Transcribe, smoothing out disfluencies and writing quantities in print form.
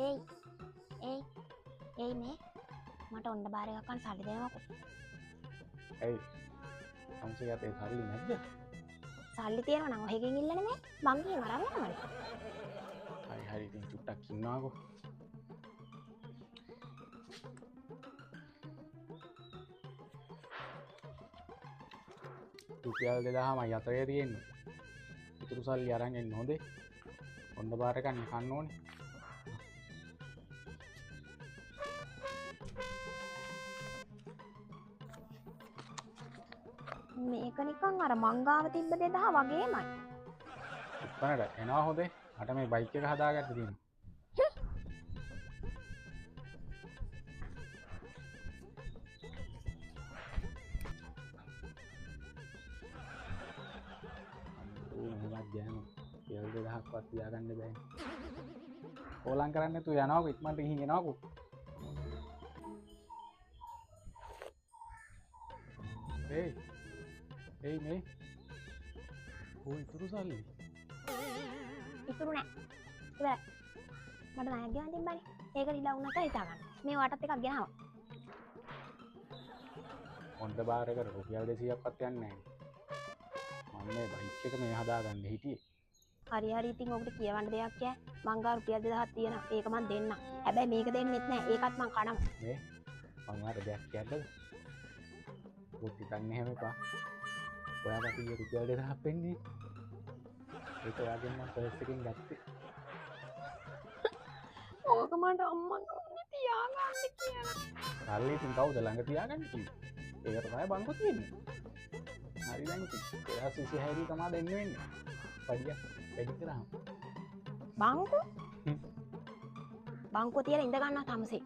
ඒයි ඒයි මේ මට ඔන්න බාර එකක් ගන්න සල්ලි දෙනවකෝ. ඇයි සම්සේ යතේ සල්ලි නැද්ද? සල්ලි තියෙනවා නම් ඔහෙකින් ඉල්ලන්නේ මේ මං ගිහින් අරන් යනවනේ. හරි ඉතින් චුට්ටක් ඉන්නවාකෝ. රුපියල් 2000යි අතරේ තියෙන්නේ. ඉතුරු සල්ලි අරන් එන්න හොඳේ. ඔන්න බාර ගන්න කන්න ඕනේ. මේක නිකන් අර මංගාව තිබ්බ 2000 වගේමයි. ඉක්මනට එනවා හොඳේ. මට මේ බයික් එක හදාගන්න තියෙනවා. මොකක්ද යන්නේ? රුපියල් 2000ක්වත් තියාගන්න බෑ. ඕලං කරන්නේ නැතුව යනවාකෝ ඉක්මනට ගිහින් එනවාකෝ. ඒයි මේ ඉතුරු සල්ලි ඉතුරු නෑ. ඉවරයි. මට ණයක් ගෙවන්න තිබ්බනේ. ඒක රිලා වුණාට හිතා ගන්න. මේ වටත් එකක් ගෙනාවා. හොඳ බාර කර රුපියල් 200ක්වත් යන්නේ නැහැ. මම මේ බයික් එක මේ හදාගන්න හිටියේ. හරි ඉතින් ඔකට කියවන්න දෙයක් ඈ. මං ගාව රුපියල් 2000ක් තියෙනවා. ඒක මං දෙන්නම්. හැබැයි මේක දෙන්නෙත් නෑ. ඒකත් මං කනවා. මේ මං අර දෙයක් කියන්නද? ඔත් හිතන්නේ එහෙම එපා. ඔයාලට ඊයේ රුපියල් 2000ක් වෙන්නේ. ඒක ඔයාගෙන් මම පර්ස් එකෙන් ගත්තේ. ඕක මට අම්මා ගානේ තියාගන්න කියලා. සල්ලි ඉතින් කවුද ළඟ තියාගන්න කිව්වේ? ඒකට තමයි බංකෝ තියෙන්නේ. හරි දැන් ඉතින් 2026 තමයි දෙන්න වෙන්නේ. පඩියක් වැඩි කරාම. බංකෝ තියලා ඉඳ ගන්නවා තමසේ.